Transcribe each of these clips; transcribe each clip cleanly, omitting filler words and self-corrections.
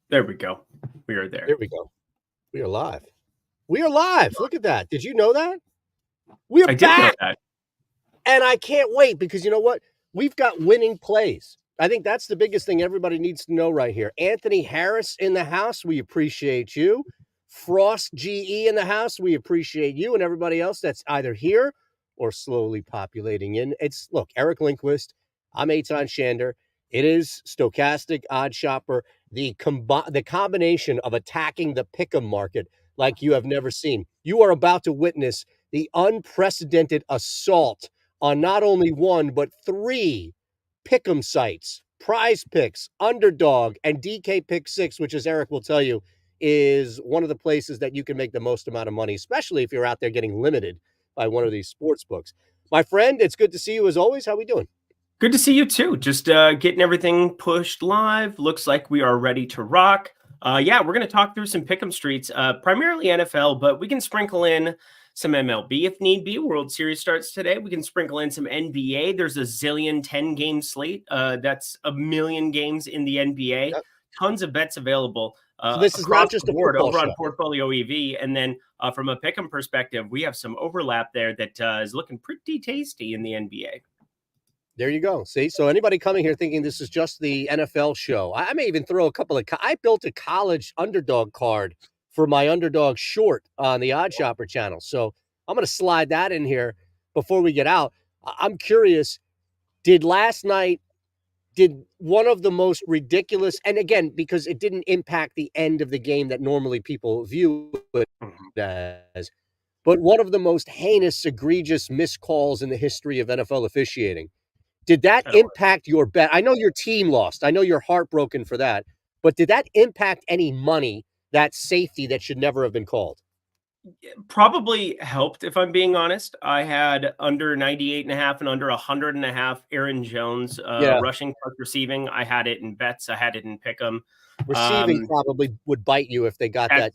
There we go. We are there. There we go. We are live. We are live. Look at that. Did you know that? We're I did know back. that. And I can't wait because you know what? We've got winning plays. I think that's the biggest thing everybody needs to know right here. Anthony Harris in the house. We appreciate you. Frost GE in the house. We appreciate you and everybody else that's either here or slowly populating in. Look, Eric Lindquist. I'm Eytan Shander. It is Stokastic, Odd Shopper, the combination of attacking the pick'em market like you have never seen. You are about to witness the unprecedented assault on not only one, but three pick'em sites, PrizePicks, Underdog, and DK Pick 6, which, as Eric will tell you, is one of the places that you can make the most amount of money, especially if you're out there getting limited by one of these sports books. My friend, it's good to see you as always. How we doing? Good to see you too. Just getting everything pushed live. Looks like we are ready to rock. Yeah, we're going to talk through some pick'em streets, primarily NFL, but we can sprinkle in some MLB if need be. World Series starts today. We can sprinkle in some NBA. There's a zillion 10-game slate. That's a million games in the NBA. Yep. Tons of bets available. So this is not just a board football over on show. Portfolio EV. And then from a pick'em perspective, we have some overlap there that is looking pretty tasty in the NBA. There you go. See, so anybody coming here thinking this is just the NFL show, I may even throw a couple of. I built a college underdog card for my underdog short on the Odd Shopper channel. So I'm going to slide that in here before we get out. I'm curious, did one of the most ridiculous, and again, because it didn't impact the end of the game that normally people view it as, but one of the most heinous, egregious miscalls in the history of NFL officiating. Did that impact your bet? I know your team lost. I know you're heartbroken for that. But did that impact any money, that safety that should never have been called? Probably helped, if I'm being honest. I had under 98.5 and under 100.5 Aaron Jones rushing plus receiving. I had it in bets. I had it in pick'em. Receiving probably would bite you if they got that.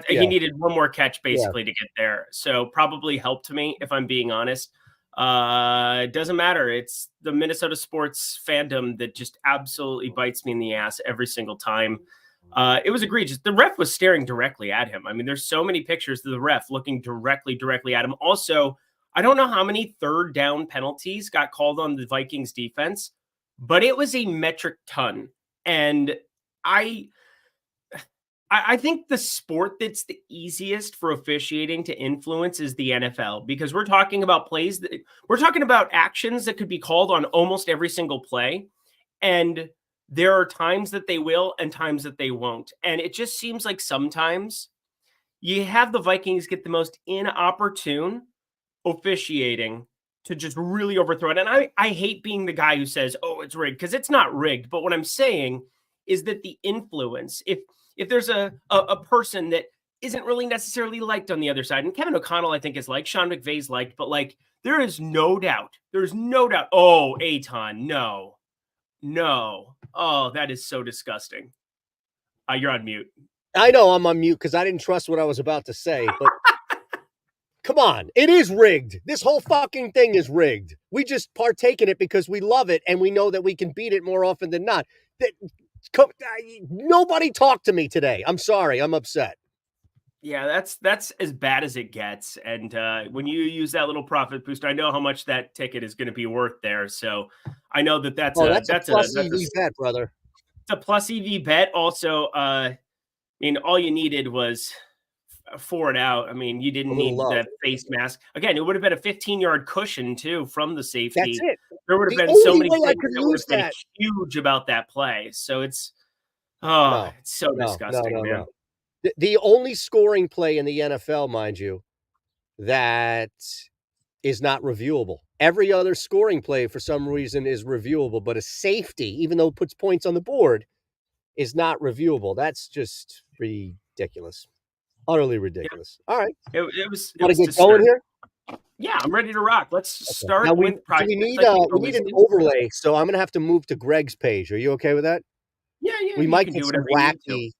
He needed one more catch basically to get there. So probably helped me, if I'm being honest. It doesn't matter. It's the Minnesota sports fandom that just absolutely bites me in the ass every single time. It was egregious. The ref was staring directly at him. I mean, there's so many pictures of the ref looking directly at him. Also, I don't know how many third down penalties got called on the Vikings defense, but it was a metric ton. And I think the sport that's the easiest for officiating to influence is the NFL, because we're talking about we're talking about actions that could be called on almost every single play. And there are times that they will and times that they won't. And it just seems like sometimes you have the Vikings get the most inopportune officiating to just really overthrow it. And I hate being the guy who says, oh, it's rigged, because it's not rigged. But what I'm saying is that the influence, if there's a person that isn't really necessarily liked on the other side, and Kevin O'Connell, I think, is liked, Sean McVay's liked, but like, there's no doubt. Oh, Eytan, no. Oh, that is so disgusting. You're on mute. I know I'm on mute because I didn't trust what I was about to say, but come on, it is rigged. This whole fucking thing is rigged. We just partake in it because we love it and we know that we can beat it more often than not. Nobody talked to me today. I'm sorry. I'm upset. Yeah, that's as bad as it gets. And when you use that little profit booster, I know how much that ticket is going to be worth there. So I know that's a plus EV bet, brother. It's a plus EV bet. Also, I mean, all you needed was 4 it out. I mean, you didn't need that face mask. Again, it would have been a 15-yard cushion too from the safety. That's it. There would have been so many things that would have been huge about that play. So it's it's so disgusting, man. The only scoring play in the NFL, mind you, that is not reviewable. Every other scoring play, for some reason, is reviewable, but a safety, even though it puts points on the board, is not reviewable. That's just ridiculous. Utterly ridiculous. Yeah. All right. It was get going here? Yeah, I'm ready to rock. Let's start with PrizePicks. We need an overlay, so I'm going to have to move to Greg's page. Are you okay with that? Yeah. We might get some wacky.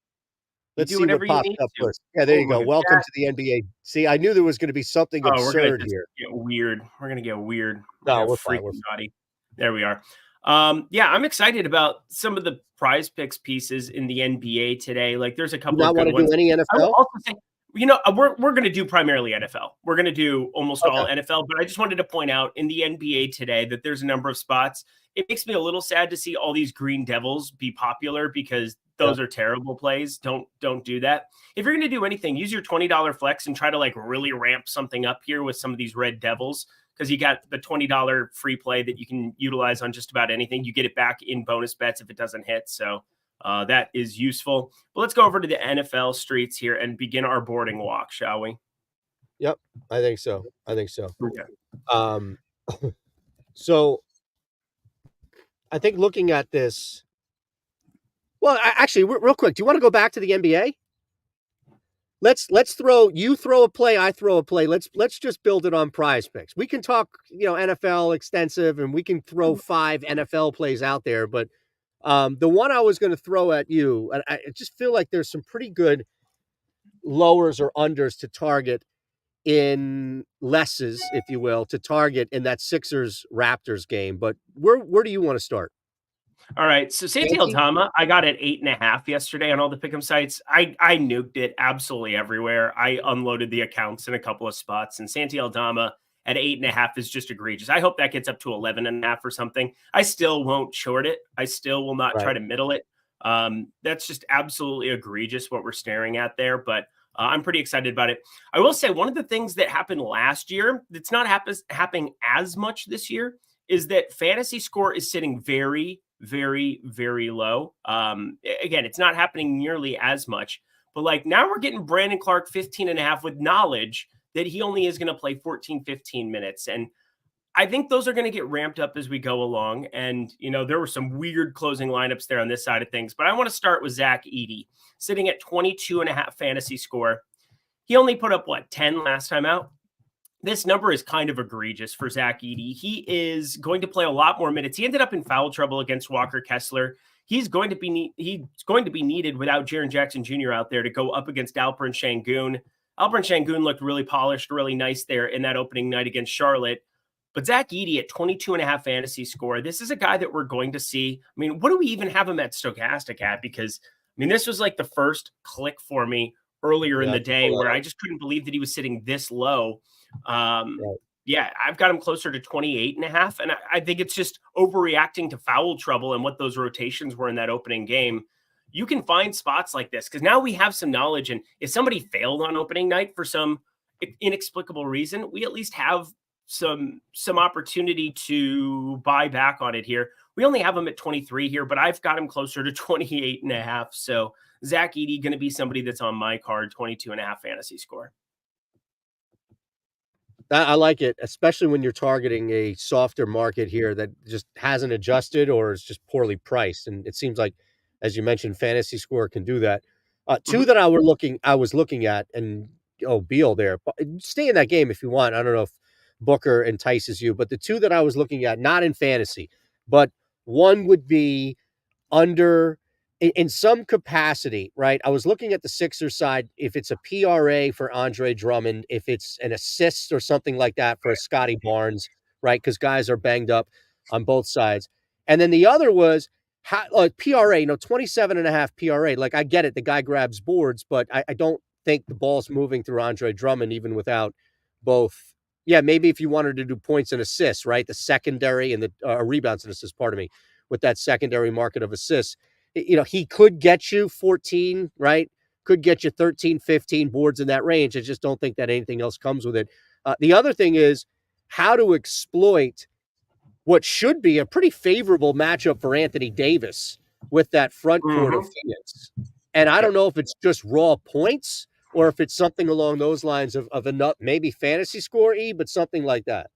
Let's see what pops up first. Yeah, there you go. Welcome to the NBA. See, I knew there was going to be something absurd here. We're going to get weird. No, we're fine. There we are. Yeah, I'm excited about some of the prize picks pieces in the NBA today. Like there's a Do couple of not want good to do ones. any I will NFL? also say, we're going to do primarily NFL. We're going to do almost all Okay. NFL, but I just wanted to point out in the NBA today that there's a number of spots. It makes me a little sad to see all these Green Devils be popular because Yep. those are terrible plays. Don't do that. If you're going to do anything, use your $20 flex and try to like really ramp something up here with some of these Red Devils because you got the $20 free play that you can utilize on just about anything. You get it back in bonus bets if it doesn't hit. So that is useful. But let's go over to the NFL streets here and begin our boarding walk, shall we? Yep. I think so. I think so. Okay. Um, so I think looking at this, well, actually, real quick, do you want to go back to the NBA? Let's throw a play, I throw a play. Let's just build it on prize picks. We can talk, NFL extensive and we can throw 5 NFL plays out there, but the one I was going to throw at you, and I just feel like there's some pretty good lowers or unders to target in lesses, if you will, to target in that Sixers Raptors game. But where do you want to start? All right. So Santi Ante? Aldama, I got at 8.5 yesterday on all the pick'em sites. I nuked it absolutely everywhere. I unloaded the accounts in a couple of spots, and Santi Aldama at 8.5 is just egregious. I hope that gets up to 11.5 or something. I still won't short it. I still will not try Right. to middle it. That's just absolutely egregious what we're staring at there, but I'm pretty excited about it. I will say one of the things that happened last year that's not happening as much this year is that fantasy score is sitting very, very, very low. Again, it's not happening nearly as much, but like now we're getting Brandon Clark 15.5 with knowledge that he only is going to play 14, 15 minutes. And I think those are going to get ramped up as we go along. And, there were some weird closing lineups there on this side of things, but I want to start with Zach Edey sitting at 22.5 fantasy score. He only put up 10 last time out. This number is kind of egregious for Zach Edey. He is going to play a lot more minutes. He ended up in foul trouble against Walker Kessler. He's going to be needed without Jaren Jackson Jr. out there to go up against Alperen Şengün. Alperen Şengün looked really polished, really nice there in that opening night against Charlotte. But Zach Edey at 22.5 fantasy score, this is a guy that we're going to see. I mean, what do we even have him at Stokastic at? Because, this was like the first click for me earlier in Yeah, I the can day pull that where I up. just couldn't believe that he was sitting this low. Um, Right. yeah, I've got him closer to 28.5. And I think it's just overreacting to foul trouble and what those rotations were in that opening game. You can find spots like this because now we have some knowledge. And if somebody failed on opening night for some inexplicable reason, we at least have some opportunity to buy back on it here. We only have him at 23 here, but I've got him closer to 28.5. So Zach Edey going to be somebody that's on my card, 22.5 fantasy score. I like it, especially when you're targeting a softer market here that just hasn't adjusted or is just poorly priced. And it seems like, as you mentioned, Fantasy Score can do that. Two Mhm. that I was looking at, and Beal there. Stay in that game if you want. I don't know if Booker entices you, but the two that I was looking at, not in fantasy, but one would be under in some capacity, right? I was looking at the Sixers side, if it's a PRA for Andre Drummond, if it's an assist or something like that for a Scotty Barnes, right? Because guys are banged up on both sides. And then the other was PRA, 27.5 PRA. Like, I get it. The guy grabs boards, but I don't think the ball's moving through Andre Drummond, even without both. Yeah, maybe if you wanted to do points and assists, right? The secondary and the rebounds and assists, pardon me, with that secondary market of assists. He could get you 14, right? Could get you 13, 15 boards in that range. I just don't think that anything else comes with it. The other thing is how to exploit what should be a pretty favorable matchup for Anthony Davis with that front court of Mhm. Phoenix. And I Yep. don't know if it's just raw points or if it's something along those lines of enough, maybe fantasy score but something like that.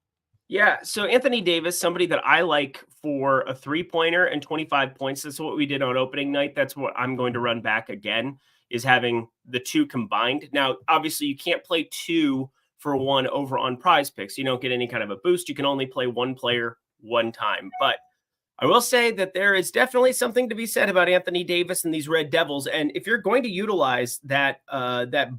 Yeah. So Anthony Davis, somebody that I like for a 3-pointer and 25 points. That's what we did on opening night. That's what I'm going to run back again, is having the two combined. Now, obviously, you can't play 2 for 1 over on prize picks. You don't get any kind of a boost. You can only play one player one time. But I will say that there is definitely something to be said about Anthony Davis and these Red Devils. And if you're going to utilize that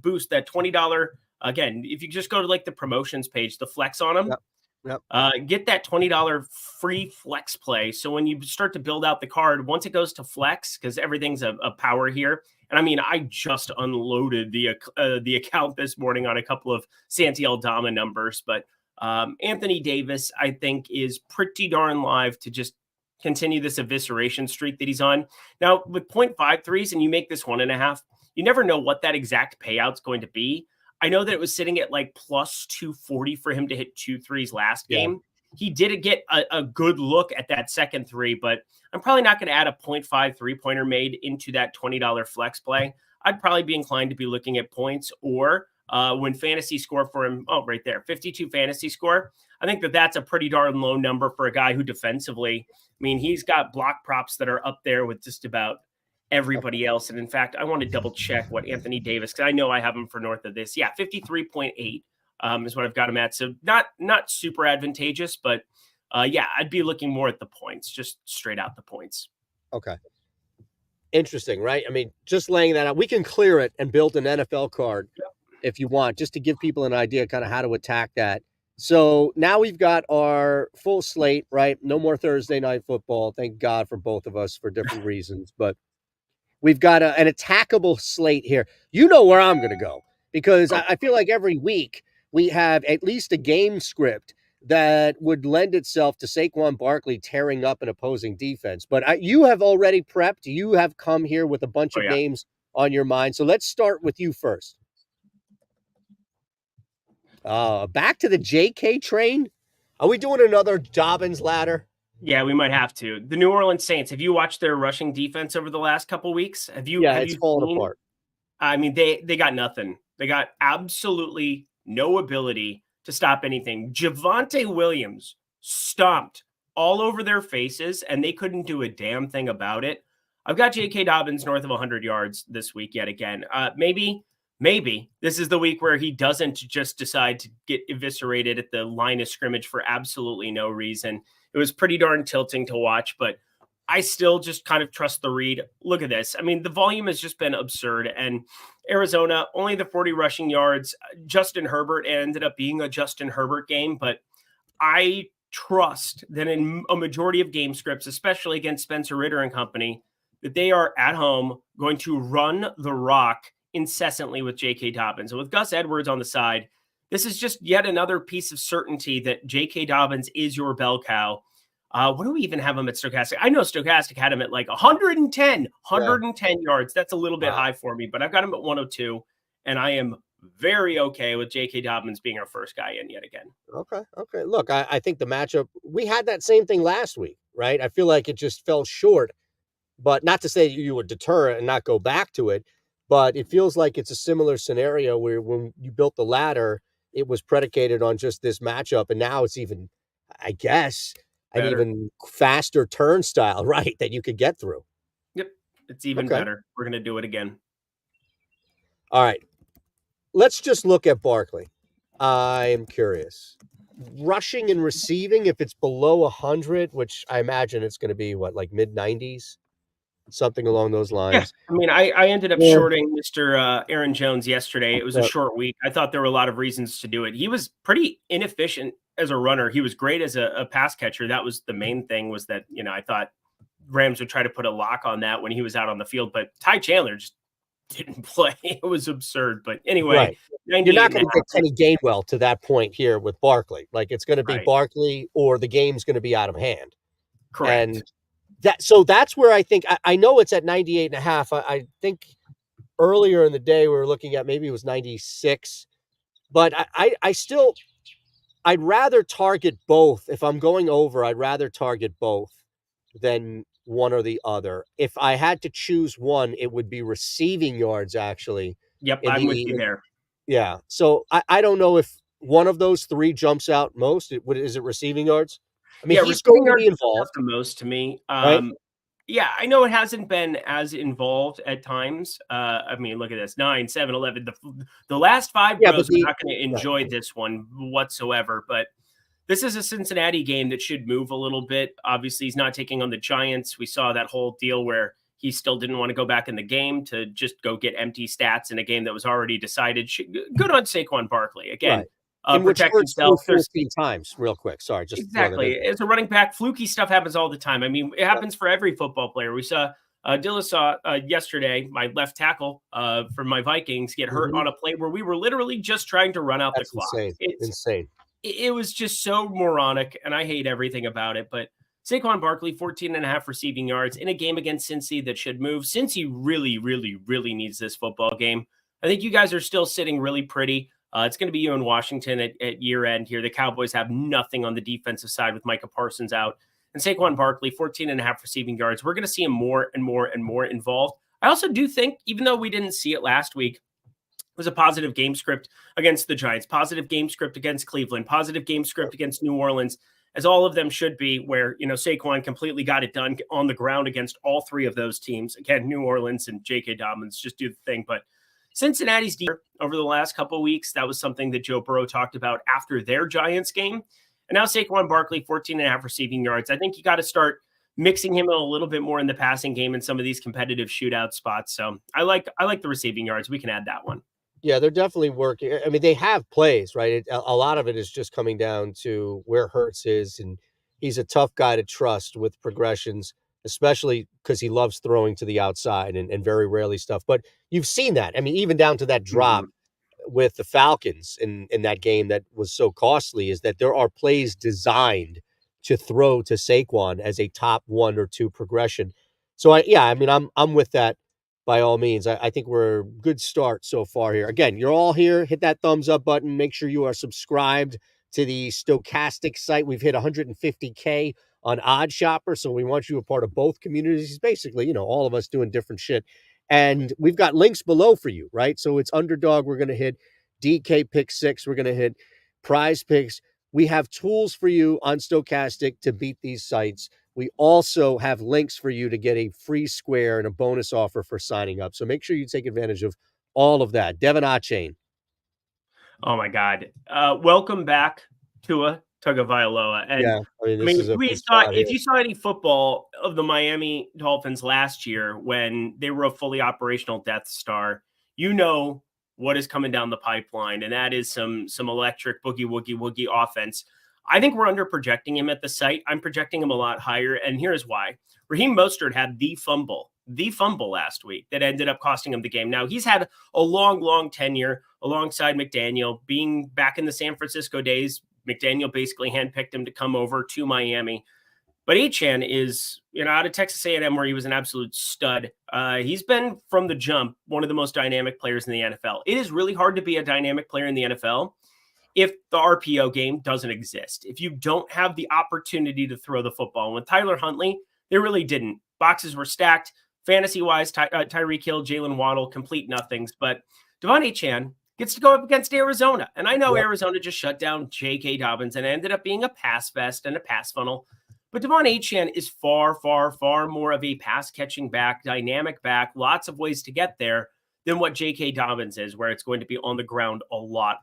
boost, that $20, again, if you just go to like the promotions page, the flex on them, Yep. Yep. Get that $20 free flex play. So when you start to build out the card, once it goes to flex, because everything's a power here. And I mean, I just unloaded the account this morning on a couple of Santi Aldama numbers, but Anthony Davis, I think, is pretty darn live to just continue this evisceration streak that he's on. Now, with 0.53s and you make this 1.5, you never know what that exact payout's going to be. I know that it was sitting at like plus 240 for him to hit 2 threes last game. He did get a good look at that second three, but I'm probably not going to add a 0.5 3-pointer made into that $20 flex play. I'd probably be inclined to be looking at points or when fantasy score for him. Oh, right there, 52 fantasy score. I think that's a pretty darn low number for a guy who defensively, I mean, he's got block props that are up there with just about everybody else. And in fact, I want to double check what Anthony Davis, because I know I have him for north of this. Yeah, 53.8 is what I've got him at. So not super advantageous, but yeah, I'd be looking more at the points, just straight out the points. Okay. Interesting, right? I mean, just laying that out, we can clear it and build an NFL card if you want, just to give people an idea kind of how to attack that. So now we've got our full slate, right? No more Thursday night football. Thank God for both of us for different reasons, but we've got an attackable slate here. You know where I'm going to go, because I feel like every week we have at least a game script that would lend itself to Saquon Barkley tearing up an opposing defense. But you have already prepped. You have come here with a bunch of names on your mind. So let's start with you first. Back to the JK train. Are we doing another Dobbins ladder? Yeah, we might have to. The New Orleans Saints. Have you watched their rushing defense over the last couple of weeks? It's falling apart. I mean, they got nothing. They got absolutely no ability to stop anything. Javonte Williams stomped all over their faces, and they couldn't do a damn thing about it. I've got J.K. Dobbins north of 100 yards this week yet again. Maybe this is the week where he doesn't just decide to get eviscerated at the line of scrimmage for absolutely no reason. It was pretty darn tilting to watch, but I still just kind of trust the read. Look at this. I mean, the volume has just been absurd. And Arizona, only the 40 rushing yards. Justin Herbert ended up being a Justin Herbert game, but I trust that in a majority of game scripts, especially against Spencer Ritter and company, that they are at home going to run the rock incessantly with J.K. Dobbins. And with Gus Edwards on the side, this is just yet another piece of certainty that J.K. Dobbins is your bell cow. What do we even have him at Stokastic? I know Stokastic had him at like 110 yards. That's a little bit high for me, but I've got him at 102, and I am very okay with J.K. Dobbins being our first guy in yet again. Okay. Look, I think the matchup, we had that same thing last week, right? I feel like it just fell short, but not to say you would deter it and not go back to it, but it feels like it's a similar scenario where when you built the ladder, it was predicated on just this matchup, and now it's even, I guess, an even faster turnstile, right, that you could get through. Yep, it's even better. We're going to do it again. All right. Let's just look at Barkley. I am curious. Rushing and receiving, if it's below 100, which I imagine it's going to be, like mid-90s? Something along those lines. Yeah. I mean, I ended up shorting Mr. Aaron Jones yesterday. It was a short week. I thought there were a lot of reasons to do it. He was pretty inefficient as a runner. He was great as a pass catcher. That was the main thing, was that, I thought Rams would try to put a lock on that when he was out on the field, but Ty Chandler just didn't play. It was absurd. But anyway, you're not going to get Kenny Gainwell to that point here with Barkley. Like, it's going to be Barkley or the game's going to be out of hand. Correct. And that's where I think, I know it's at 98.5. I think earlier in the day we were looking at maybe it was 96, but I'd rather target both. If I'm going over, I'd rather target both than one or the other. If I had to choose one, it would be receiving yards, actually. Yep, I'm with you there. Yeah. So I don't know if one of those three jumps out most. Is it receiving yards? I mean, he's going to be involved the most to me. Right? Yeah, I know it hasn't been as involved at times. I mean, look at this, 9, 7, 11. The last 5 rows, we're not going to enjoy this one whatsoever. But this is a Cincinnati game that should move a little bit. Obviously, he's not taking on the Giants. We saw that whole deal where he still didn't want to go back in the game to just go get empty stats in a game that was already decided. Good on Saquon Barkley. Again, In which protect Hurts threw himself. There's 14 times, real quick. Sorry, just throw that in. exactly as a running back, fluky stuff happens all the time. I mean, it happens for every football player. We saw Dilla saw yesterday my left tackle for my Vikings get hurt on a play where we were literally just trying to run out the That's clock. insane. Insane. It was just so moronic, and I hate everything about it. But Saquon Barkley, 14 and a half receiving yards in a game against Cincy that should move. Cincy really, really, really needs this football game. I think you guys are still sitting really pretty. It's going to be you in Washington at year end here. The Cowboys have nothing on the defensive side with Micah Parsons out. And Saquon Barkley, 14 and a half receiving yards. We're going to see him more and more and more involved. I also do think, even though we didn't see it last week, it was a positive game script against the Giants, positive game script against Cleveland, positive game script against New Orleans, as all of them should be, where, Saquon completely got it done on the ground against all three of those teams. Again, New Orleans and J.K. Dobbins just do the thing. But Cincinnati's deep over the last couple of weeks. That was something that Joe Burrow talked about after their Giants game. And now Saquon Barkley, 14 and a half receiving yards. I think you got to start mixing him in a little bit more in the passing game in some of these competitive shootout spots. So I like the receiving yards. We can add that one. Yeah, they're definitely working. I mean, they have plays, right? A lot of it is just coming down to where Hurts is, and he's a tough guy to trust with progressions, especially because he loves throwing to the outside and very rarely stuff. But you've seen that. I mean, even down to that drop with the Falcons in that game that was so costly, is that there are plays designed to throw to Saquon as a top 1 or 2 progression. So I'm with that. By all means, I think we're a good start so far here. Again, you're all here. Hit that thumbs up button. Make sure you are subscribed to the Stokastic site. We've hit 150K on Odd Shopper, so we want you a part of both communities. Basically, all of us doing different shit. And we've got links below for you, right? So it's Underdog. We're going to hit DK Pick 6. We're going to hit Prize Picks. We have tools for you on Stokastic to beat these sites. We also have links for you to get a free square and a bonus offer for signing up. So make sure you take advantage of all of that. Devin Achane. Oh, my God. Welcome back, Tua Tagovailoa. And yeah, if you saw any football of the Miami Dolphins last year when they were a fully operational Death Star, what is coming down the pipeline, and that is some electric boogie woogie offense. I think we're under projecting him at the site. I'm projecting him a lot higher, and here's why. Raheem Mostert had the fumble last week that ended up costing him the game. Now, he's had a long tenure alongside McDaniel. Being back in the San Francisco days, McDaniel basically handpicked him to come over to Miami. But Achane is, out of Texas A&M, where he was an absolute stud. He's been, from the jump, one of the most dynamic players in the NFL. It is really hard to be a dynamic player in the NFL if the RPO game doesn't exist, if you don't have the opportunity to throw the football. And with Tyler Huntley, they really didn't. Boxes were stacked. Fantasy-wise, Tyreek Hill, Jalen Waddle, complete nothings. But Devon Achane gets to go up against Arizona. And I know Arizona just shut down J.K. Dobbins and ended up being a pass fest and a pass funnel. But Devon Achane is far, far, far more of a pass-catching back, dynamic back, lots of ways to get there than what J.K. Dobbins is, where it's going to be on the ground a lot.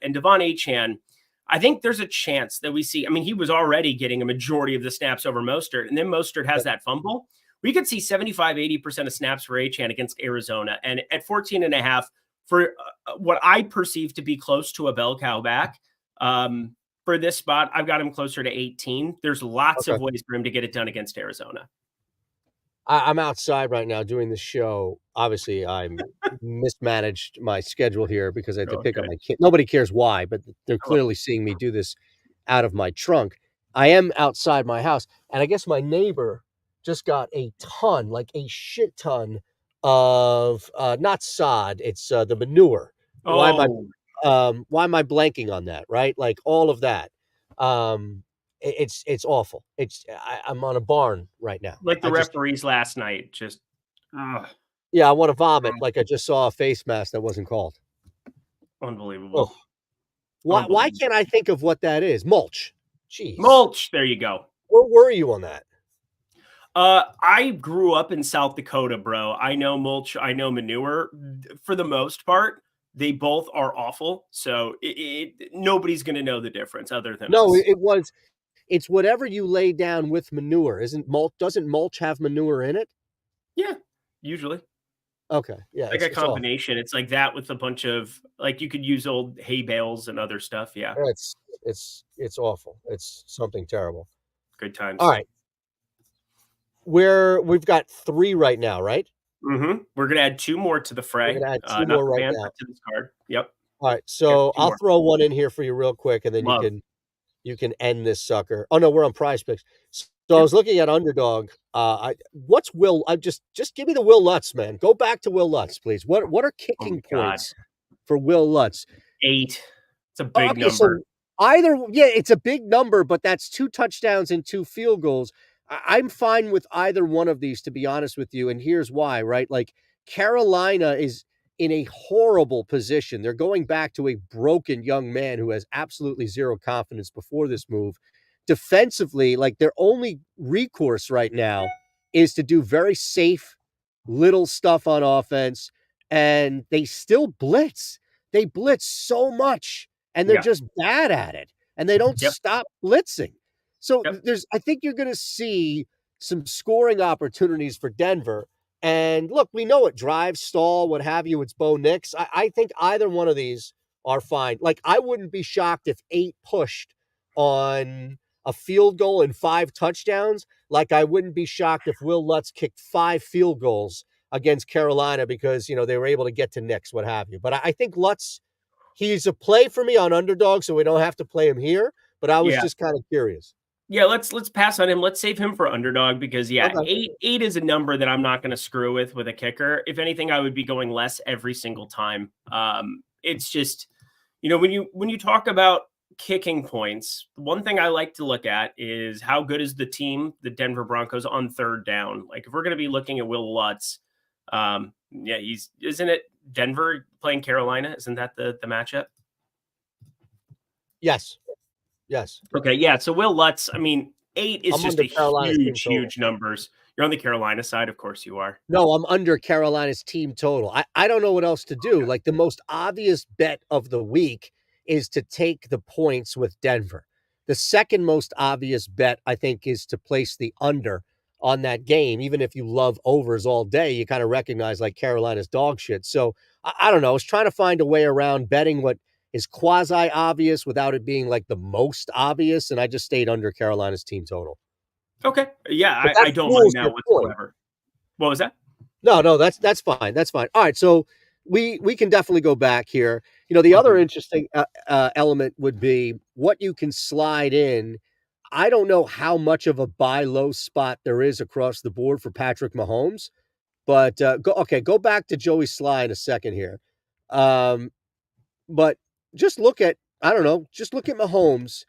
And Devon Achane, I think there's a chance that we see, he was already getting a majority of the snaps over Mostert, and then Mostert has that fumble. We could see 75-80% of snaps for Achane against Arizona. And at 14 and a half, for what I perceive to be close to a bell cow back, for this spot, I've got him closer to 18. There's lots of ways for him to get it done against Arizona. I'm outside right now doing the show. Obviously, I'm mismanaged my schedule here because I had to pick up my kid. Nobody cares why, but they're clearly seeing me do this out of my trunk. I am outside my house, and I guess my neighbor just got a shit ton of not sod. It's the manure. Why am I blanking on that? Right, like all of that. It's awful. I'm on a barn right now. Like the referees last night, just yeah, I want to vomit. Like I just saw a face mask that wasn't called. Unbelievable. Why can't I think of what that is? Mulch. Jeez. Mulch. There you go. Where were you on that? I grew up in South Dakota, bro. I know mulch. I know manure. For the most part, they both are awful. So nobody's going to know the difference other than us. It's whatever you lay down with manure. Doesn't mulch have manure in it? Yeah, usually. Okay. Yeah. Like a It's awful. combination. It's like that with a bunch of like you could use old hay bales and other stuff. Yeah. It's awful. It's something terrible. Good All times. right. We've got 3 right now, right? We're gonna add 2 more to the We're fray. gonna add 2 Not more the right band, now. but to this card. Yep. All right. Got So 2 I'll more. throw one in here for you real quick, and then Love. you can end this sucker. Oh no, we're on Prize Picks. So I Yep. was looking at Underdog. What's Will? I just give me the Will Lutz, man. Go back to Will Lutz, please. What are Oh my kicking god. points for Will Lutz? 8. It's a big Okay, number. so either yeah, it's a big number, but that's 2 touchdowns and 2 field goals. I'm fine with either one of these, to be honest with you, and here's why, right? Like, Carolina is in a horrible position. They're going back to a broken young man who has absolutely 0 confidence before this move. Defensively, like, their only recourse right now is to do very safe little stuff on offense, and they still blitz. They blitz so much and they're Yeah. just bad at it and they don't Yep. stop blitzing. So Yep. I think you're going to see some scoring opportunities for Denver. And look, we know it, drive, stall, what have you. It's Bo Nix. I think either one of these are fine. Like, I wouldn't be shocked if 8 pushed on a field goal and 5 touchdowns. Like, I wouldn't be shocked if Will Lutz kicked 5 field goals against Carolina because, they were able to get to Nix, what have you. But I think Lutz, he's a play for me on Underdog, so we don't have to play him here, but I was Yeah. just kind of curious. Yeah, let's pass on him. Let's save him for underdog because Okay. 8 is a number that I'm not going to screw with a kicker. If anything, I would be going less every single time. It's just, when you talk about kicking points, one thing I like to look at is how good is the team, the Denver Broncos, on third down. Like, if we're going to be looking at Will Lutz, isn't it Denver playing Carolina? Isn't that the matchup? Yes. Yes. Okay, yeah. So Will Lutz, I mean, 8 is I'm just under a Carolina's team total. huge numbers. You're on the Carolina side, of course you are. No, I'm under Carolina's team total. I don't know what else to do. Okay. Like, the most obvious bet of the week is to take the points with Denver. The second most obvious bet, I think, is to place the under on that game. Even if you love overs all day, you kind of recognize like Carolina's dog shit. So I don't know. I was trying to find a way around betting what is quasi obvious without it being like the most obvious. And I just stayed under Carolina's team total. Okay. Yeah, But I that don't mind proves that your point. whatsoever. What was that? No, that's fine. That's fine. All right, so we can definitely go back here. The other Mhm. interesting element would be what you can slide in. I don't know how much of a buy low spot there is across the board for Patrick Mahomes, but go back to Joey Sly in a second here. But just look at, I don't know, just look at Mahomes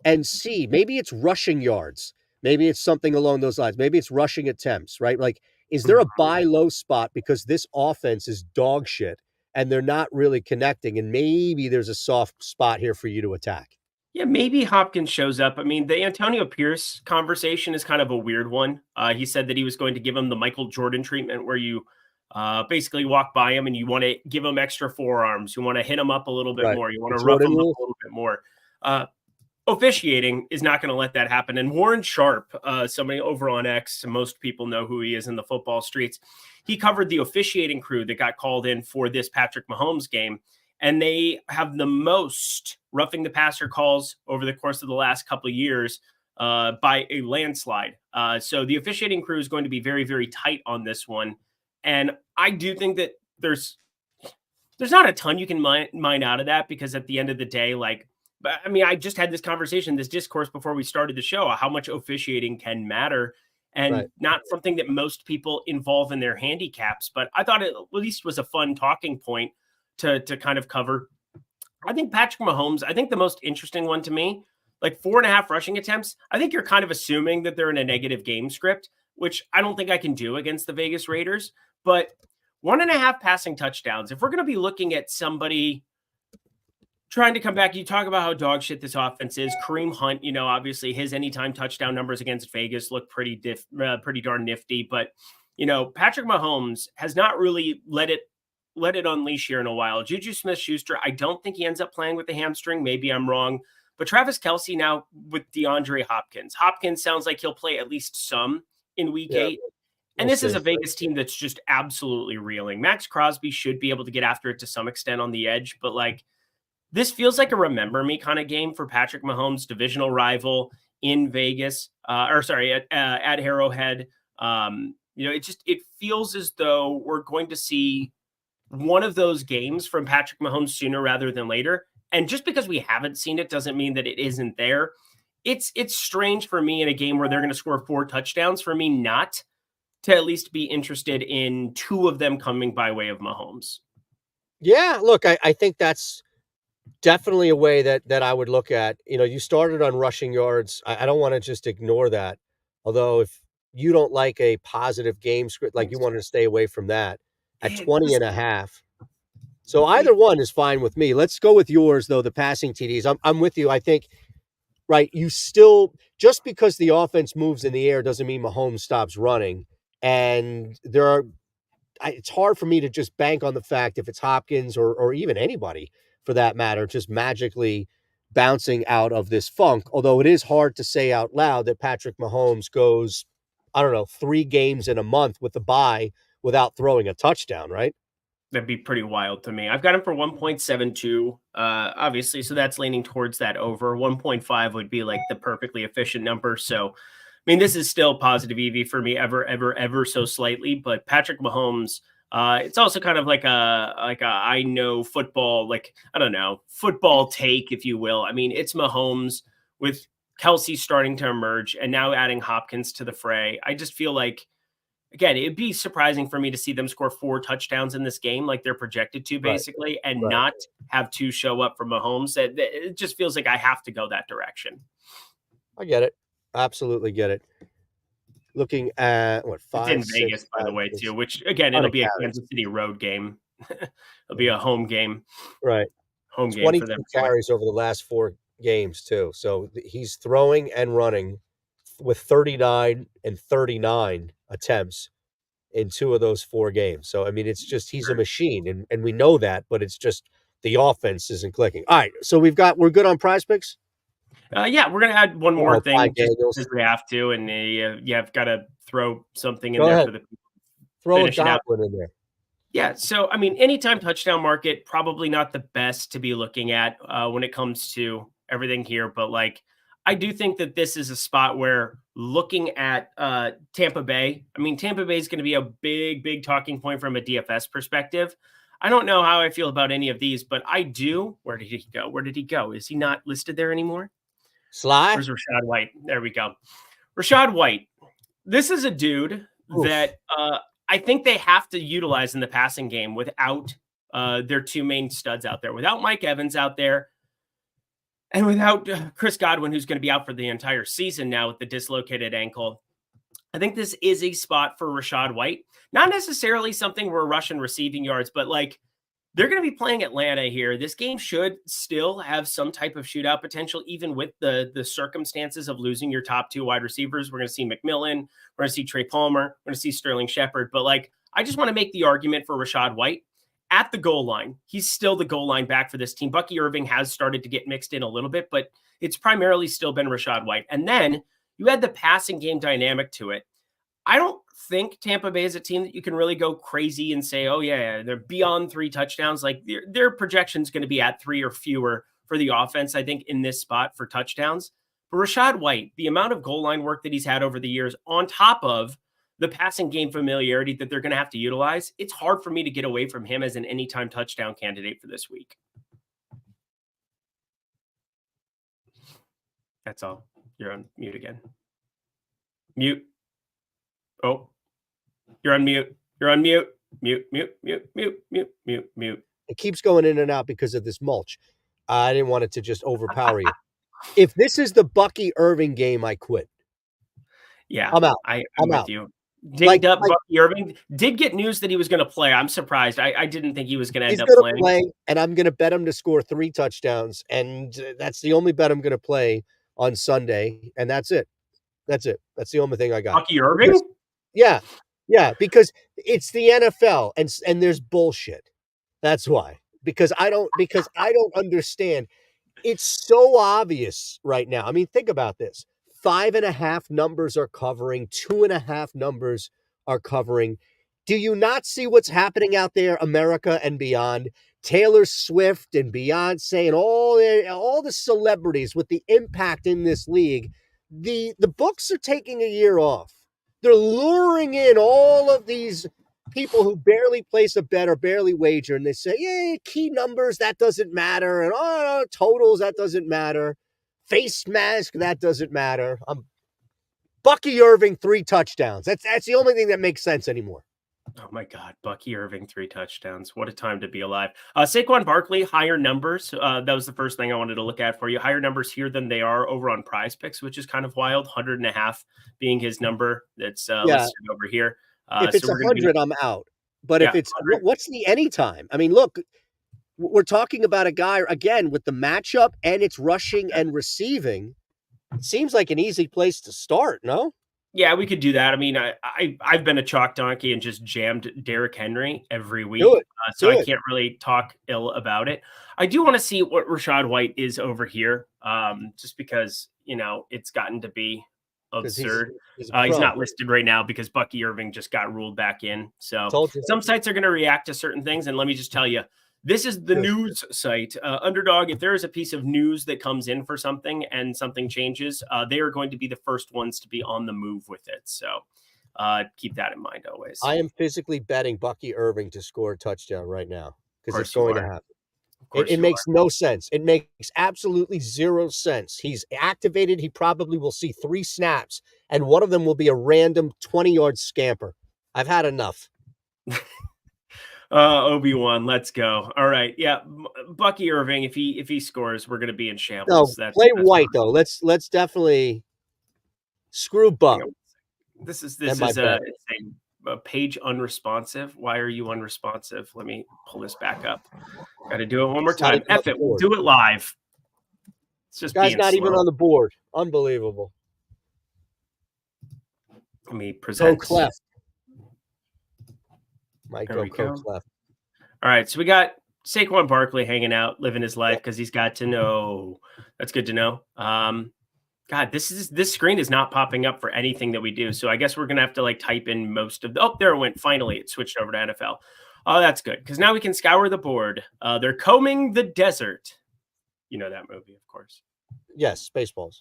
and see. Maybe it's rushing yards. Maybe it's something along those lines. Maybe it's rushing attempts, right? Like, is there a buy low spot because this offense is dog shit and they're not really connecting? And maybe there's a soft spot here for you to attack. Yeah, maybe Hopkins shows up. I mean, the Antonio Pierce conversation is kind of a weird one. He said that he was going to give him the Michael Jordan treatment where you basically walk by him and you want to give him extra forearms. You want to hit him up a little bit Right. more. You want The to rough Jordan him up rule. a little bit more. Officiating is not going to let that happen. And Warren Sharp, somebody over on X, most people know who he is in the football streets. He covered the officiating crew that got called in for this Patrick Mahomes game. And they have the most roughing the passer calls over the course of the last couple of years by a landslide. So the officiating crew is going to be very, very tight on this one. And I do think that there's not a ton you can mine out of that because at the end of the day, like, but I mean, I just had this conversation, this discourse before we started the show, how much officiating can matter Right. and not something that most people involve in their handicaps. But I thought it at least was a fun talking point to kind of cover. I think Patrick Mahomes, I think the most interesting one to me, like 4.5 rushing attempts, I think you're kind of assuming that they're in a negative game script, which I don't think I can do against the Vegas Raiders. But 1.5 passing touchdowns, if we're going to be looking at somebody trying to come back, you talk about how dog shit this offense is. Kareem Hunt, obviously his anytime touchdown numbers against Vegas look pretty darn nifty. But Patrick Mahomes has not really let it unleash here in a while. Juju Smith-Schuster, I don't think he ends up playing with the hamstring. Maybe I'm wrong. But Travis Kelce now with DeAndre Hopkins. Hopkins sounds like he'll play at least some in week Yeah. 8. And We'll this is see. a Vegas team that's just absolutely reeling. Max Crosby should be able to get after it to some extent on the edge, but like this feels like a remember me kind of game for Patrick Mahomes, divisional rival in Vegas, at Arrowhead. It feels as though we're going to see one of those games from Patrick Mahomes sooner rather than later. And just because we haven't seen it doesn't mean that it isn't there. It's strange for me in a game where they're going to score 4 touchdowns for me not to at least be interested in 2 of them coming by way of Mahomes. Yeah, look, I think that's definitely a way that I would look at. You started on rushing yards. I don't want to just ignore that. Although if you don't like a positive game script, like you want to stay away from that at 20 and a half. So either one is fine with me. Let's go with yours, though, the passing TDs. I'm with you. I think, right, you still, just because the offense moves in the air doesn't mean Mahomes stops running. And it's hard for me to just bank on the fact if it's Hopkins or even anybody for that matter, just magically bouncing out of this funk. Although it is hard to say out loud that Patrick Mahomes goes, I don't know, 3 games in a month with the bye without throwing a touchdown, right? That'd be pretty wild to me. I've got him for 1.72, obviously, so that's leaning towards that over. 1.5 would be like the perfectly efficient number. So, I mean, this is still positive EV for me ever so slightly. But Patrick Mahomes, it's also kind of like a I know football, like I don't know, football take, if you will. I mean, it's Mahomes with Kelsey starting to emerge, and now adding Hopkins to the fray. I just feel like, again, it'd be surprising for me to see them score 4 touchdowns in this game like they're projected to, basically, and not have 2 show up for Mahomes. It just feels like I have to go that direction. I get it. Absolutely get it. Looking at what, 5, It's in Vegas, by the way, too, which again, it'll be a Kansas City road game. It'll be a home game. Right. Home game for 22 them. carries over the last 4 games, too. So he's throwing and running with 39 and 39 attempts in 2 of those 4 games. So, I mean, it's just he's a machine, and we know that, but it's just the offense isn't clicking. All right, so we're good on PrizePicks? Yeah, we're going to add one more thing just Daniels. because we have to, and I've got to throw something in Go there ahead. for the people. Throw a Godwin in there. Yeah, so I mean, anytime touchdown market, probably not the best to be looking at when it comes to everything here. But like, I do think that this is a spot where looking at Tampa Bay, I mean, Tampa Bay is going to be a big talking point from a DFS perspective. I don't know how I feel about any of these, but I do. Where did he go? Where did he go? Is he not listed there anymore? Sly? Where's Rashad White? There we go. Rashad White. This is a dude that I think they have to utilize in the passing game without their 2 main studs out there, without Mike Evans out there, and without Chris Godwin, who's going to be out for the entire season now with the dislocated ankle. I think this is a spot for Rashad White. Not necessarily something where rushing receiving yards, but like they're going to be playing Atlanta here. This game should still have some type of shootout potential, even with the circumstances of losing your top 2 wide receivers. We're going to see McMillan. We're going to see Trey Palmer. We're going to see Sterling Shepard. But like, I just want to make the argument for Rashad White at the goal line. He's still the goal line back for this team. Bucky Irving has started to get mixed in a little bit, but it's primarily still been Rashad White. And then you add the passing game dynamic to it. I don't think Tampa Bay is a team that you can really go crazy and say, oh, yeah, they're beyond 3 touchdowns. Like their projection is going to be at 3 or fewer for the offense, I think, in this spot for touchdowns. But Rashad White, the amount of goal line work that he's had over the years, on top of the passing game familiarity that they're going to have to utilize, it's hard for me to get away from him as an anytime touchdown candidate for this week. That's all. You're on mute again. Mute. Oh, you're on mute. You're on mute. Mute. It keeps going in and out because of this mulch. I didn't want it to just overpower you. If this is the Bucky Irving game, I quit. Yeah, I'm out. I'm with out. you. Dinged up Bucky Irving. Did get news that he was going to play. I'm surprised. I didn't think he was going to end up playing. And I'm going to bet him to score 3 touchdowns. And that's the only bet I'm going to play on Sunday. And that's it. That's the only thing I got. Bucky Irving? Yeah, because it's the NFL and there's bullshit. That's why. Because I don't understand. It's so obvious right now. I mean, think about this. 5.5 numbers are covering, 2.5 numbers are covering. Do you not see what's happening out there, America and beyond? Taylor Swift and Beyonce and all the celebrities with the impact in this league. The books are taking a year off. They're luring in all of these people who barely place a bet or barely wager, and they say, yeah, key numbers, that doesn't matter, and totals, that doesn't matter, face mask, that doesn't matter. Bucky Irving, 3 touchdowns. That's the only thing that makes sense anymore. Oh my God, Bucky Irving, 3 touchdowns. What a time to be alive. Saquon Barkley, higher numbers. That was the first thing I wanted to look at for you. Higher numbers here than they are over on PrizePicks, which is kind of wild. 100.5 being his number that's listed over here. If it's 100, I'm out. But if it's, what's the anytime? I mean, look, we're talking about a guy, again, with the matchup and it's rushing and receiving. It seems like an easy place to start, no? Yeah, we could do that. I mean, I've been a chalk donkey and just jammed Derrick Henry every week. So I can't really talk ill about it. I do want to see what Rashad White is over here, just because, it's gotten to be absurd. He's not listed right now because Bucky Irving just got ruled back in. So some sites are going to react to certain things. And let me just tell you, this is the news site. Underdog, if there is a piece of news that comes in for something and something changes, they are going to be the first ones to be on the move with it. So keep that in mind always. I am physically betting Bucky Irving to score a touchdown right now because it's going to happen. It makes no sense. It makes absolutely zero sense. He's activated. He probably will see 3 snaps, and one of them will be a random 20-yard scamper. I've had enough. Obi-Wan, let's go. All right. Yeah. Bucky Irving, if he scores, we're going to be in shambles. No, play White though. Let's definitely screw Buck. This is a page unresponsive. Why are you unresponsive? Let me pull this back up. Got to do it one more time. F it. We'll do it live. It's just guy's not even on the board. Unbelievable. Let me present. Coach left. All right, so we got Saquon Barkley hanging out, living his life because he's got to know. That's good to know. God, this screen is not popping up for anything that we do, so I guess we're gonna have to type in most of the. Oh, there it went. Finally, it switched over to NFL. Oh, that's good because now we can scour the board. They're combing the desert. You know that movie, of course. Yes, Spaceballs.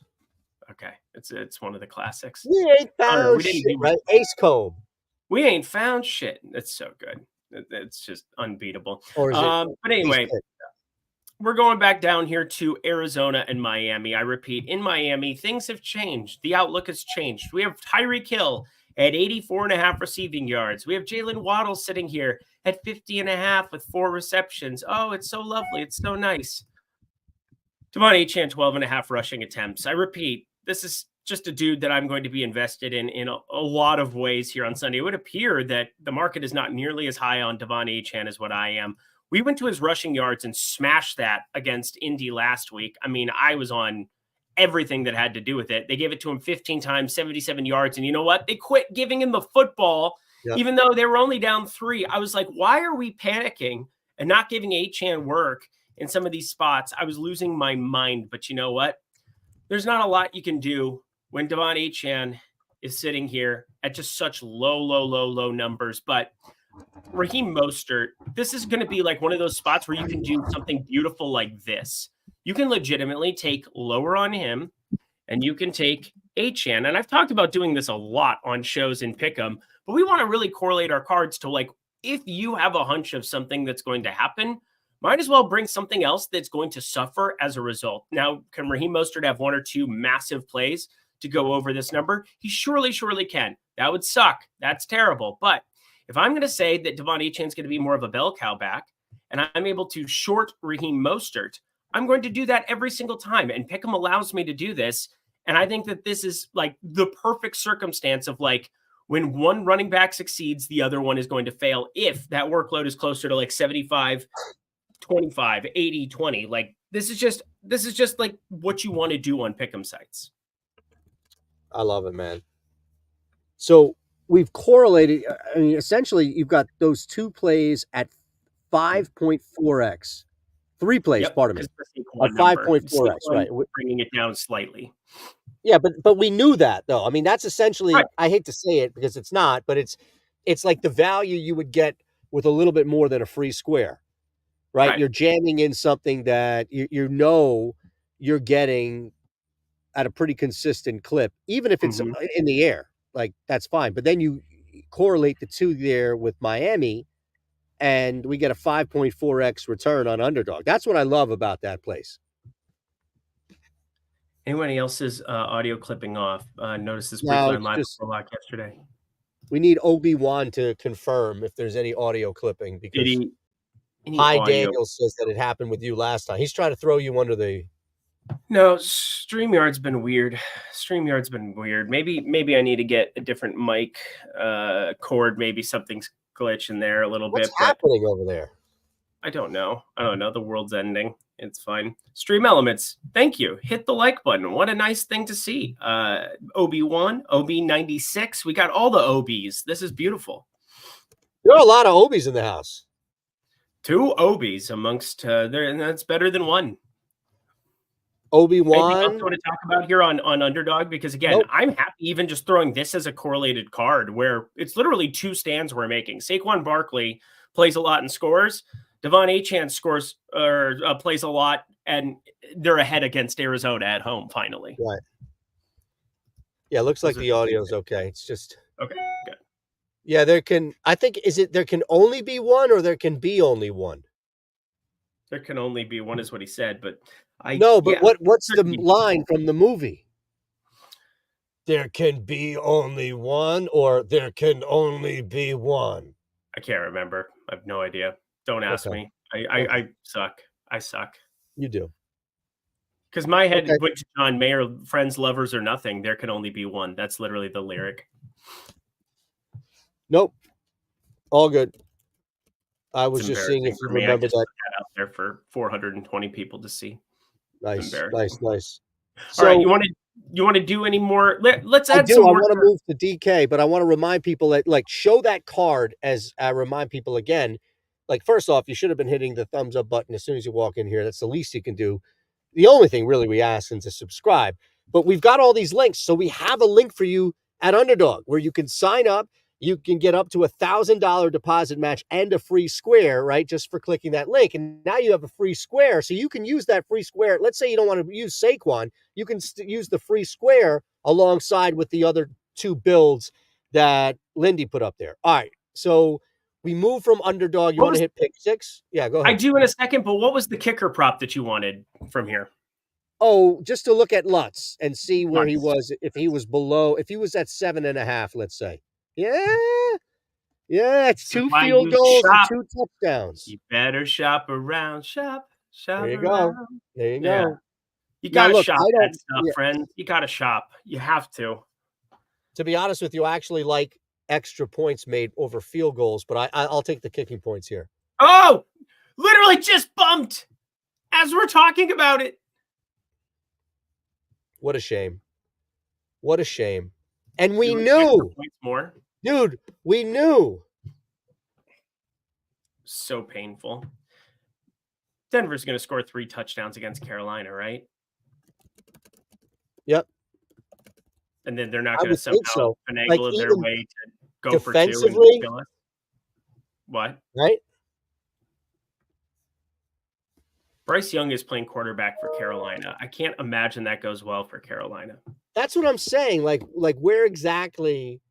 Okay, it's one of the classics. We ain't found shit, right? Ace Comb. We ain't found shit. That's so good. It's just unbeatable. But anyway, we're going back down here to Arizona and Miami. I repeat, in Miami, things have changed. The outlook has changed. We have Tyreek Hill at 84.5 receiving yards. We have Jalen Waddle sitting here at 50.5 with 4 receptions. Oh, it's so lovely. It's so nice. Devon Achane, 12.5 rushing attempts. I repeat, this is just a dude that I'm going to be invested in a lot of ways here on Sunday. It would appear that the market is not nearly as high on Devon Achane as what I am. We went to his rushing yards and smashed that against Indy last week. I mean, I was on everything that had to do with it. They gave it to him 15 times, 77 yards. And you know what? They quit giving him the football, even though they were only down 3. I was like, why are we panicking and not giving Achane work in some of these spots? I was losing my mind. But you know what? There's not a lot you can do when Devon Achane is sitting here at just such low numbers. But Raheem Mostert, this is going to be like one of those spots where you can do something beautiful like this. You can legitimately take lower on him and you can take Achane. And I've talked about doing this a lot on shows in Pick'em, but we want to really correlate our cards to if you have a hunch of something that's going to happen, might as well bring something else that's going to suffer as a result. Now, can Raheem Mostert have 1 or 2 massive plays to go over this number? He surely can. That would suck. That's terrible. But if I'm going to say that Devon Achane is going to be more of a bell cow back and I'm able to short Raheem Mostert, I'm going to do that every single time. And Pick'em allows me to do this. And I think that this is the perfect circumstance of when one running back succeeds, the other one is going to fail if that workload is closer to 75, 25, 80, 20. This is just what you want to do on Pick'em sites. I love it, man. So we've correlated. I mean, essentially, you've got those 2 plays at 5.4x. 3 plays, pardon me, at 5.4x, right? Bringing it down slightly. Yeah, but we knew that, though. I mean, that's essentially, right. I hate to say it because it's not, but it's it's like the value you would get with a little bit more than a free square, right? Right. You're jamming in something that you know you're getting at a pretty consistent clip, even if it's Mhm. in the air, like that's fine. But then you correlate the two there with Miami, and we get a 5.4x return on underdog. That's what I love about that place. Anybody else's audio clipping off? Noticed this Now briefly on it's Live just Block yesterday. we need Obi-Wan to confirm if there's any audio clipping because Any Hi audio? Daniel says that it happened with you last time. He's trying to throw you under the No, StreamYard's been weird. StreamYard's been weird. Maybe I need to get a different mic cord. Maybe something's glitching there a little what's bit, but happening over there? I don't know. The world's ending. It's fine. Stream Elements, thank you. Hit the like button. What a nice thing to see. OB1, OB96. We got all the OBs. This is beautiful. There are a lot of Obies in the house. 2 OBs amongst there, and that's better than 1. Anything else Obi-Wan. you want to talk about here on Underdog? Because again, Nope. I'm happy even just throwing this as a correlated card where it's literally 2 stands we're making. Saquon Barkley plays a lot and scores. Devon Achane scores or plays a lot, and they're ahead against Arizona at home finally. Right. Yeah, it looks like the audio's okay. It's just okay. Good. Yeah, there can only be one or there can be only one? There can only be one is what he said, but what's the line from the movie? There can be only one or there can only be one. I can't remember. I have no idea. Don't ask me. I suck. I suck. You do. Because my head went to John Mayer, friends, lovers, or nothing. There can only be one. That's literally the lyric. Nope. All good. I was just seeing if you remember that out there for 420 people to see. Nice. So, all right, you want to do any more? Let's add some more. I want to move to DK, but I want to remind people that show that card as I remind people again. First off, you should have been hitting the thumbs up button as soon as you walk in here. That's the least you can do. The only thing really we ask is to subscribe. But we've got all these links. So we have a link for you at Underdog where you can sign up. You can get up to $1,000 deposit match and a free square, right? Just for clicking that link. And now you have a free square. So you can use that free square. Let's say you don't want to use Saquon. You can use the free square alongside with the other 2 builds that Lindy put up there. All right. So we move from Underdog. You want to hit pick 6? Yeah, go ahead. I do in a second, but what was the kicker prop that you wanted from here? Oh, just to look at Lutz and see where he was. If he was below, if he was at 7.5, let's say. Yeah, it's 2 field goals and 2 touchdowns. You better shop around, shop there you around. Go. There you go. You gotta shop that stuff, friend. You gotta shop. You have to. To be honest with you, I actually like extra points made over field goals, but I'll take the kicking points here. Oh, literally just bumped as we're talking about it. What a shame. What a shame. And we knew. Points more. Dude, we knew. So painful. Denver's going to score 3 touchdowns against Carolina, right? Yep. And then they're not going to somehow finagle their way to go for 2 and kill us. What? Right? Bryce Young is playing quarterback for Carolina. I can't imagine that goes well for Carolina. That's what I'm saying. Like where exactly?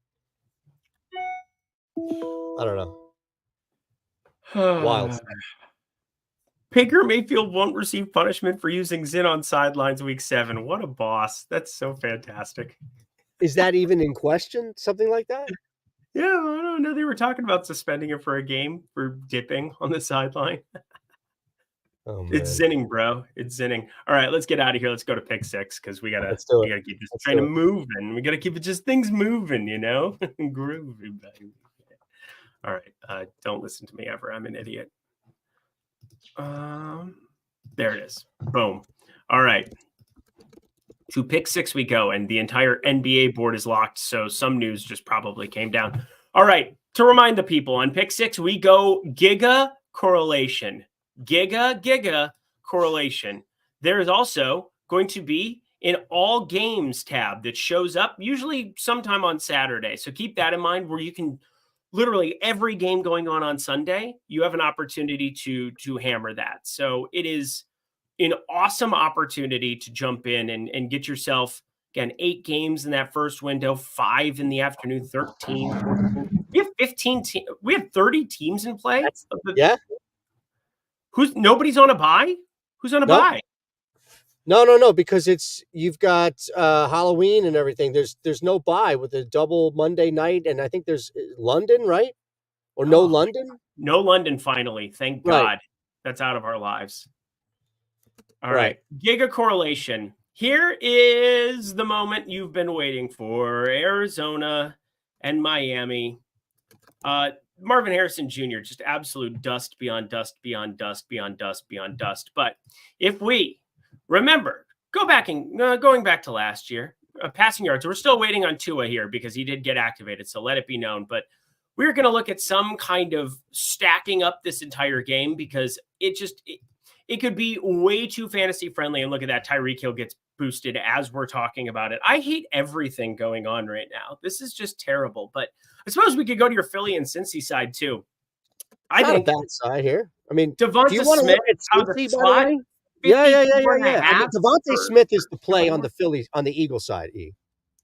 I don't know. Wild. Baker Mayfield won't receive punishment for using Zin on sidelines week 7. What a boss. That's so fantastic. Is that even in question? Something like that? Yeah, I don't know. They were talking about suspending him for a game for dipping on the sideline. Oh, it's zinning, bro. It's zinning. All right, let's get out of here. Let's go to pick 6 because we gotta keep this train moving. We gotta keep it just things moving, groovy, baby. All right, don't listen to me ever. I'm an idiot. There it is. Boom. All right. To pick 6 we go, and the entire NBA board is locked. So some news just probably came down. All right. To remind the people, on pick 6 we go giga correlation. Giga correlation. There is also going to be an all games tab that shows up usually sometime on Saturday. So keep that in mind where you can literally every game going on Sunday, you have an opportunity to hammer that. So it is an awesome opportunity to jump in and get yourself, again, 8 games in that first window, 5 in the afternoon, 13, 14. We have 15 we have 30 teams in play. Yeah. Nobody's on a bye? Who's on a Nope. bye? No, because you've got Halloween and everything. There's no bye with the double Monday night, and I think there's London, right? Or no London? No London finally. Thank Right. God. That's out of our lives. All Right. right. Giga correlation. Here is the moment you've been waiting for. Arizona and Miami. Marvin Harrison Jr., just absolute dust beyond dust, beyond dust, beyond dust, beyond dust. But if we remember, going back to last year, passing yards, we're still waiting on Tua here because he did get activated. So let it be known. But we're going to look at some kind of stacking up this entire game because it could be way too fantasy friendly. And look at that. Tyreek Hill gets boosted as we're talking about it. I hate everything going on right now. This is just terrible. But I suppose we could go to your Philly and Cincy side too. I think not a bad side here. I mean, Devonta do you want to Smith look at Cincy, by the way? Yeah. I mean, Devonta Smith is the play on the Phillies, on the Eagle side, E.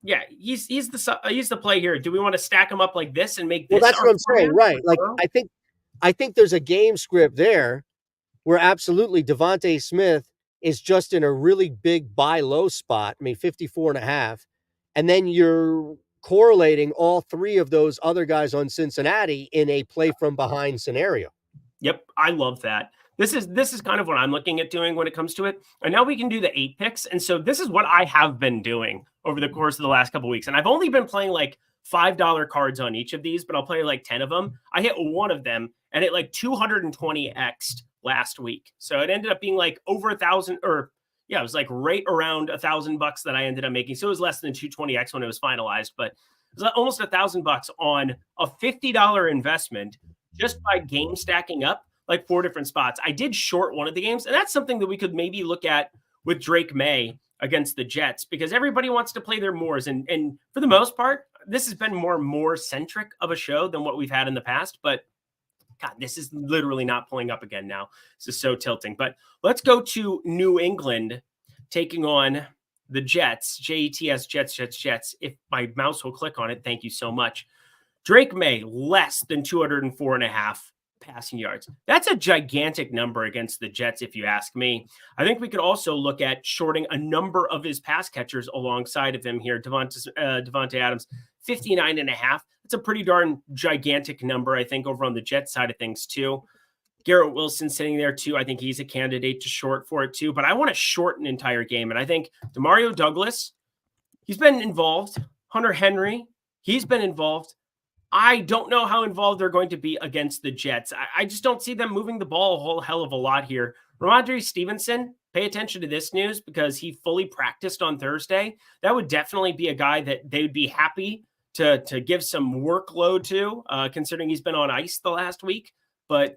Yeah, he's the play here. Do we want to stack him up like this and make this? Well, that's what I'm saying, right? Like, I think there's a game script there where absolutely Devonta Smith is just in a really big buy low spot. I mean, 54.5, and then you're correlating all 3 of those other guys on Cincinnati in a play from behind scenario. Yep, I love that. This is kind of what I'm looking at doing when it comes to it. And now we can do the 8 picks. And so this is what I have been doing over the course of the last couple of weeks. And I've only been playing like $5 cards on each of these, but I'll play like 10 of them. I hit one of them and it like 220x'd last week. So it ended up being like over 1,000, or yeah, it was like right around $1,000 that I ended up making. So it was less than 220x when it was finalized, but it was almost $1,000 on a $50 investment just by game stacking up like 4 different spots. I did short one of the games, and that's something that we could maybe look at with Drake May against the Jets, because everybody wants to play their Moors. And for the most part, this has been more Moore-centric of a show than what we've had in the past. But God, this is literally not pulling up again now. This is so tilting. But let's go to New England taking on the Jets. Jets, Jets. If my mouse will click on it, thank you so much. Drake May, less than 204.5 passing yards. That's a gigantic number against the Jets, if you ask me. I think we could also look at shorting a number of his pass catchers alongside of him here. Devontae Adams, 59.5. That's a pretty darn gigantic number, I think, over on the Jets side of things, too. Garrett Wilson sitting there, too. I think he's a candidate to short for it, too. But I want to short an entire game. And I think Demario Douglas, he's been involved. Hunter Henry, he's been involved. I don't know how involved they're going to be against the Jets. I just don't see them moving the ball a whole hell of a lot here. Ramondre Stevenson, pay attention to this news because he fully practiced on Thursday. That would definitely be a guy that they would be happy to give some workload to, considering he's been on ice the last week. But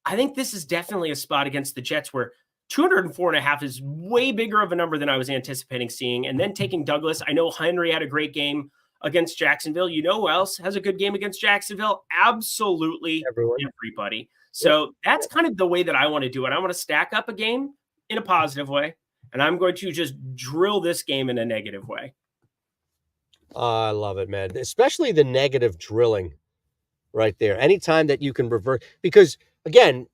I think this is definitely a spot against the Jets where 204.5 is way bigger of a number than I was anticipating seeing. And then taking Douglas, I know Henry had a great game against Jacksonville. You know who else has a good game against Jacksonville? Absolutely everybody. So that's kind of the way that I want to do it. I want to stack up a game in a positive way, and I'm going to just drill this game in a negative way. I love it, man. Especially the negative drilling right there. Anytime that you can revert, because again,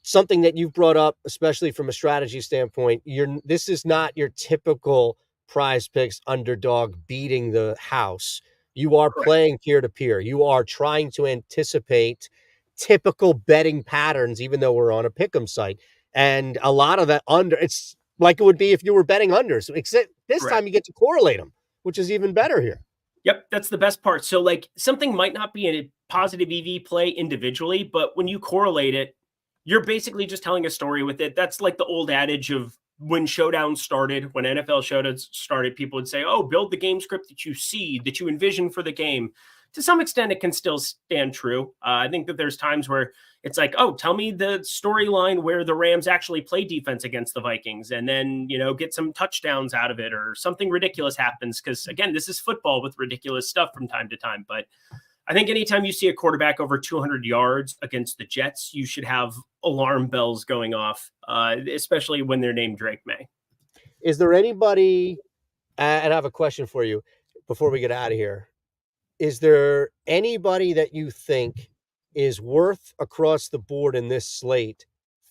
something that you've brought up, especially from a strategy standpoint, this is not your typical PrizePicks underdog beating the house. You are playing peer-to-peer. You are trying to anticipate typical betting patterns, even though we're on a pick'em site. And a lot of that it's like it would be if you were betting unders, except this time you get to correlate them, which is even better here. Yep, that's the best part. So like something might not be a positive EV play individually, but when you correlate it, you're basically just telling a story with it. That's like the old adage of when showdowns started, when NFL showdowns started, people would say, oh, build the game script that you see, that you envision for the game. To some extent, it can still stand true. I think that there's times where it's like, oh, tell me the storyline where the Rams actually play defense against the Vikings and then, get some touchdowns out of it or something ridiculous happens. Because, again, this is football with ridiculous stuff from time to time. But I think anytime you see a quarterback over 200 yards against the Jets, you should have alarm bells going off, especially when they're named Drake May. Is there anybody, and I have a question for you before we get out of here. Is there anybody that you think is worth across the board in this slate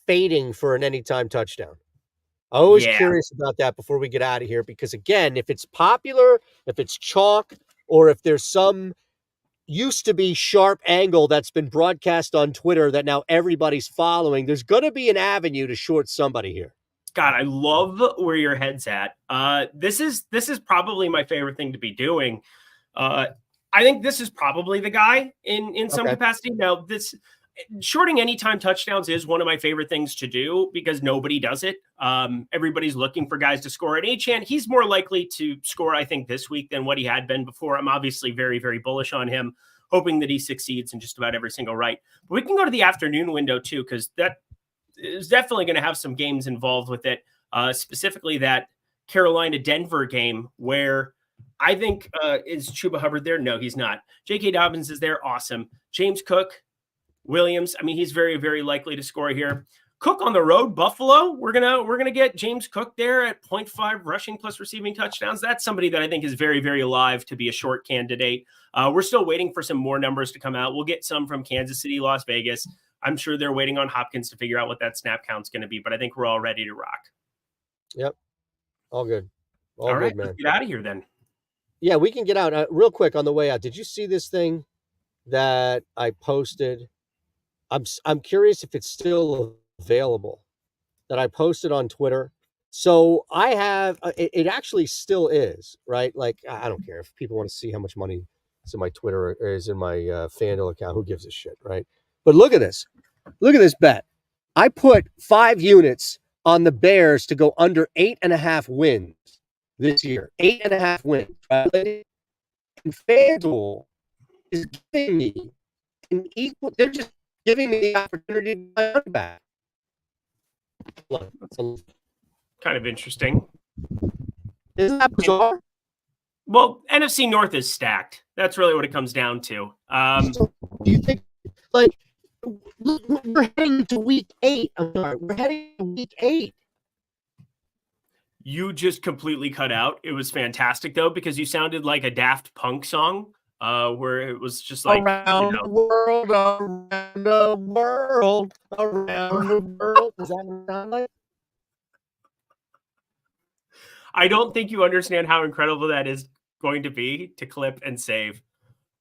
fading for an anytime touchdown? I'm always curious about that before we get out of here, because again, if it's popular, if it's chalk, or if there's some used to be sharp angle that's been broadcast on Twitter that now everybody's following, there's going to be an avenue to short somebody here. God, I love where your head's at. This is probably my favorite thing to be doing. I think this is probably the guy in some capacity. Now, this shorting anytime touchdowns is one of my favorite things to do because nobody does it. Everybody's looking for guys to score. And Achane, he's more likely to score, I think, this week than what he had been before. I'm obviously very, very bullish on him, hoping that he succeeds in just about every single right. But we can go to the afternoon window too, because that is definitely going to have some games involved with it, specifically that Carolina-Denver game where I think is Chuba Hubbard there? No, he's not. J.K. Dobbins is there. Awesome. James Cook, Williams. I mean, he's very, very likely to score here. Cook on the road, Buffalo. We're gonna get James Cook there at 0.5 rushing plus receiving touchdowns. That's somebody that I think is very, very alive to be a short candidate. We're still waiting for some more numbers to come out. We'll get some from Kansas City, Las Vegas. I'm sure they're waiting on Hopkins to figure out what that snap count's going to be, but I think we're all ready to rock. Yep. All good. All right, man. Let's get out of here then. Yeah, we can get out real quick on the way out. Did you see this thing that I posted? I'm curious if it's still available, that I posted on Twitter. So I have, it actually still is, right? Like, I don't care if people want to see how much money is in my Twitter or is in my FanDuel account. Who gives a shit, right? But look at this. Look at this bet. I put 5 units on the Bears to go under 8.5 wins this year. 8.5 wins, right? And FanDuel is giving me an equal, they're just giving me the opportunity to buy money back. Kind of interesting. Isn't that bizarre? Well, NFC North is stacked. That's really what it comes down to. So do you think, like, we're heading to week 8. I'm sorry. We're heading to week 8. You just completely cut out. It was fantastic, though, because you sounded like a Daft Punk song where it was just like, around the world, around the world, around the world. Does that sound like? I don't think you understand how incredible that is going to be to clip and save.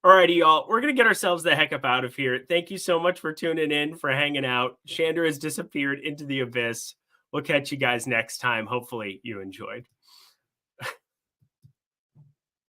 Alrighty, y'all. We're going to get ourselves the heck up out of here. Thank you so much for tuning in, for hanging out. Shander has disappeared into the abyss. We'll catch you guys next time. Hopefully you enjoyed.